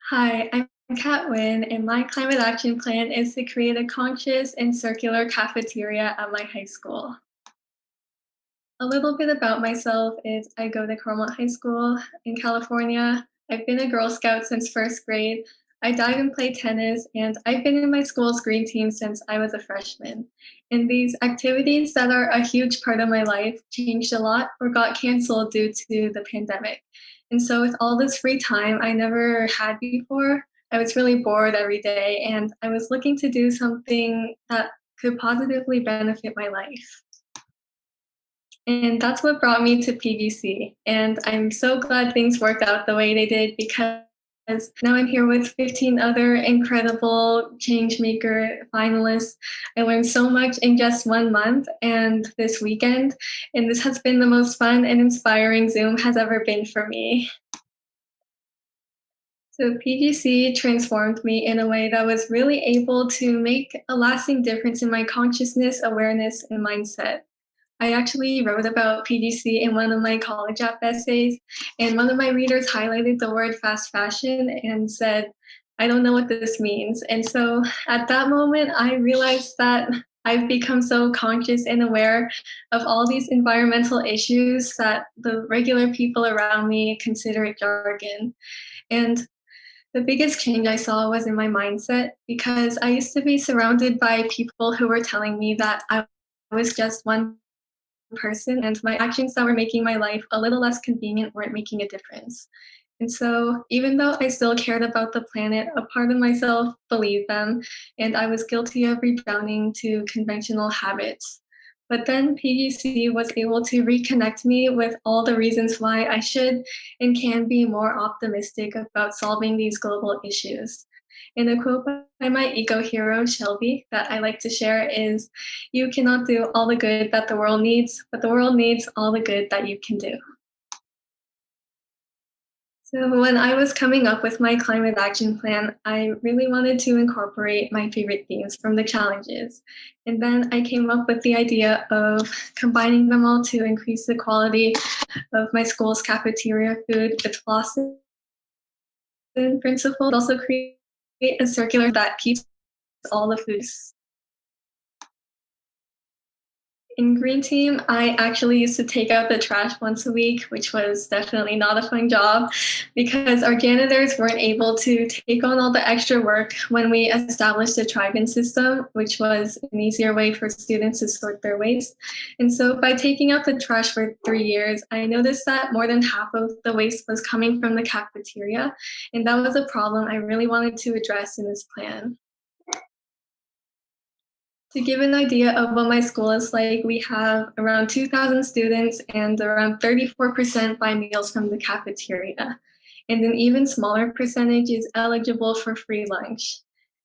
Hi, I'm Kat Nguyen, and my climate action plan is to create a conscious and circular cafeteria at my high school. A little bit about myself is I go to Carmel High School in California. I've been a Girl Scout since first grade. I dive and play tennis, and I've been in my school's green team since I was a freshman. And these activities that are a huge part of my life changed a lot or got canceled due to the pandemic. And so, with all this free time I never had before, I was really bored every day, and I was looking to do something that could positively benefit my life. And that's what brought me to PGC. And I'm so glad things worked out the way they did because now I'm here with 15 other incredible changemaker finalists. I learned so much in just 1 month and this weekend. And this has been the most fun and inspiring Zoom has ever been for me. So PGC transformed me in a way that was really able to make a lasting difference in my consciousness, awareness, and mindset. I actually wrote about PGC in one of my college app essays, and one of my readers highlighted the word fast fashion and said, I don't know what this means. And so at that moment, I realized that I've become so conscious and aware of all these environmental issues that the regular people around me consider it jargon. And the biggest change I saw was in my mindset because I used to be surrounded by people who were telling me that I was just one person and my actions that were making my life a little less convenient weren't making a difference. And so, even though I still cared about the planet, a part of myself believed them, and I was guilty of rebounding to conventional habits. But then PGC was able to reconnect me with all the reasons why I should and can be more optimistic about solving these global issues. And a quote by my eco hero, Shelby, that I like to share is, you cannot do all the good that the world needs, but the world needs all the good that you can do. So, when I was coming up with my climate action plan, I really wanted to incorporate my favorite themes from the challenges. And then I came up with the idea of combining them all to increase the quality of my school's cafeteria food with Lawson principle, also create a circular that keeps all the foods. In Green Team, I actually used to take out the trash once a week, which was definitely not a fun job because our janitors weren't able to take on all the extra work when we established a try-bin system, which was an easier way for students to sort their waste. And so by taking out the trash for 3 years, I noticed that more than half of the waste was coming from the cafeteria. And that was a problem I really wanted to address in this plan. To give an idea of what my school is like, we have around 2,000 students and around 34% buy meals from the cafeteria. And an even smaller percentage is eligible for free lunch.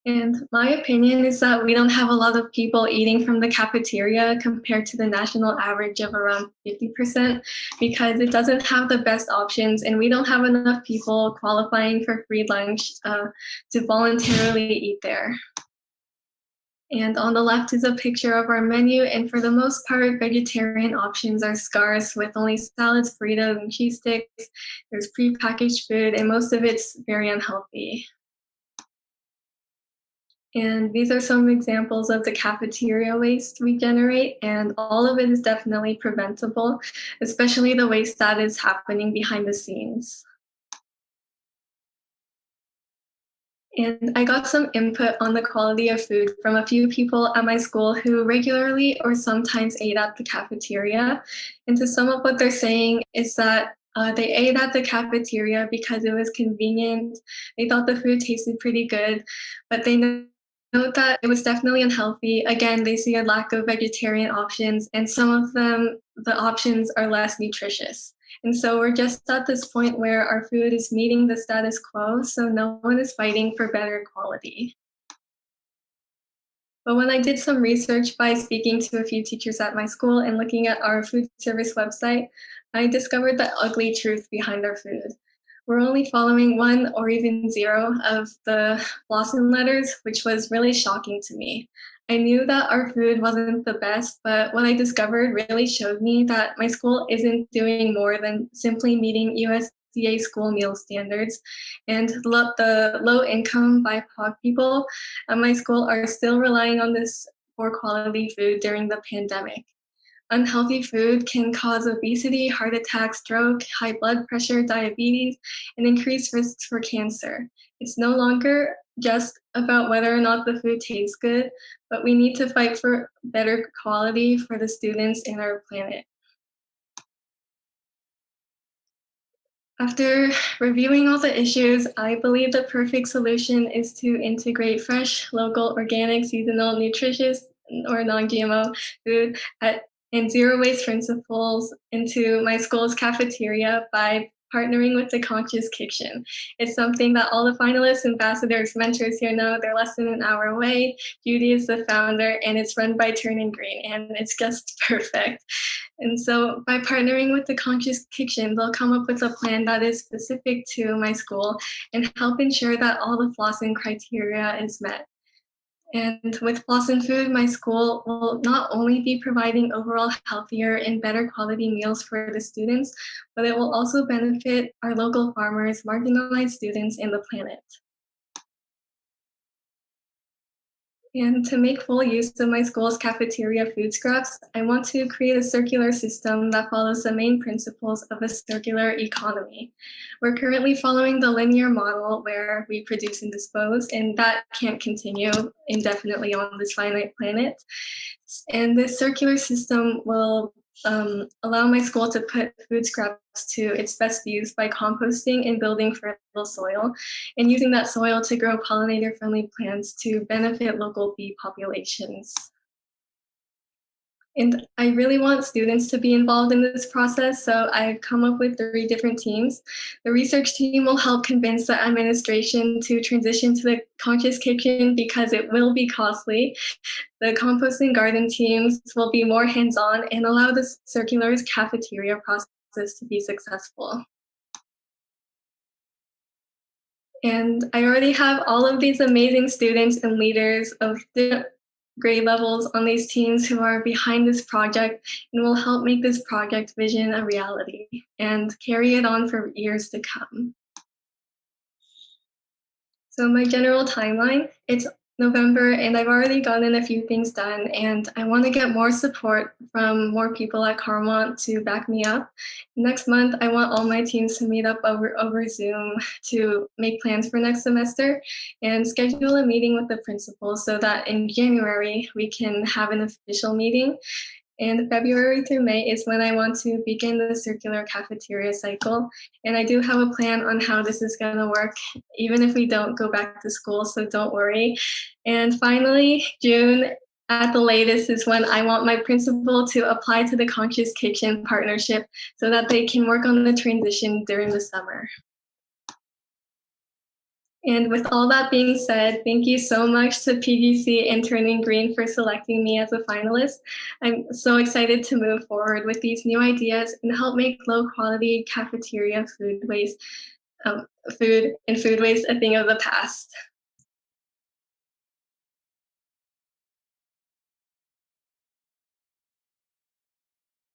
And my opinion is that we don't have a lot of people eating from the cafeteria compared to the national average of around 50% because it doesn't have the best options and we don't have enough people qualifying for free lunch to voluntarily eat there. And on the left is a picture of our menu, and for the most part, vegetarian options are scarce with only salads, burritos, and cheese sticks. There's prepackaged food, and most of it's very unhealthy. And these are some examples of the cafeteria waste we generate, and all of it is definitely preventable, especially the waste that is happening behind the scenes. And I got some input on the quality of food from a few people at my school who regularly or sometimes ate at the cafeteria. And to sum up what they're saying is that they ate at the cafeteria because it was convenient. They thought the food tasted pretty good, but they note that it was definitely unhealthy. Again, they see a lack of vegetarian options, and some of them, the options are less nutritious. And so we're just at this point where our food is meeting the status quo, so no one is fighting for better quality. But when I did some research by speaking to a few teachers at my school and looking at our food service website, I discovered the ugly truth behind our food. We're only following one or even zero of the Blossom letters, which was really shocking to me. I knew that our food wasn't the best, but what I discovered really showed me that my school isn't doing more than simply meeting PCA school meal standards, and the low-income BIPOC people at my school are still relying on this poor quality food during the pandemic. Unhealthy food can cause obesity, heart attack, stroke, high blood pressure, diabetes, and increased risks for cancer. It's no longer just about whether or not the food tastes good, but we need to fight for better quality for the students and our planet. After reviewing all the issues, I believe the perfect solution is to integrate fresh, local, organic, seasonal, nutritious, or non-GMO food and zero waste principles into my school's cafeteria by partnering with the Conscious Kitchen. It's something that all the finalists, ambassadors, mentors here know. They're less than an hour away. Judy is the founder, and it's run by Turning Green, and it's just perfect. And so by partnering with the Conscious Kitchen, they'll come up with a plan that is specific to my school and help ensure that all the Flossin criteria is met. And with Flossin Food, my school will not only be providing overall healthier and better quality meals for the students, but it will also benefit our local farmers, marginalized students, and the planet. And to make full use of my school's cafeteria food scraps, I want to create a circular system that follows the main principles of a circular economy. We're currently following the linear model where we produce and dispose, and that can't continue indefinitely on this finite planet. And this circular system will allow my school to put food scraps to its best use by composting and building fertile soil, and using that soil to grow pollinator-friendly plants to benefit local bee populations. And I really want students to be involved in this process, so I've come up with 3 different teams. The research team will help convince the administration to transition to the Conscious Kitchen because it will be costly. The composting garden teams will be more hands-on and allow the circular cafeteria process to be successful. And I already have all of these amazing students and leaders of different grade levels on these teams who are behind this project and will help make this project vision a reality and carry it on for years to come. So my general timeline, it's November and I've already gotten a few things done and I want to get more support from more people at Carmont to back me up. Next month, I want all my teams to meet up over Zoom to make plans for next semester and schedule a meeting with the principals so that in January we can have an official meeting. And February through May is when I want to begin the circular cafeteria cycle. And I do have a plan on how this is going to work, even if we don't go back to school, so don't worry. And finally, June at the latest is when I want my principal to apply to the Conscious Kitchen partnership so that they can work on the transition during the summer. And with all that being said, thank you so much to PGC and Turning Green for selecting me as a finalist. I'm so excited to move forward with these new ideas and help make low quality cafeteria food and food waste a thing of the past.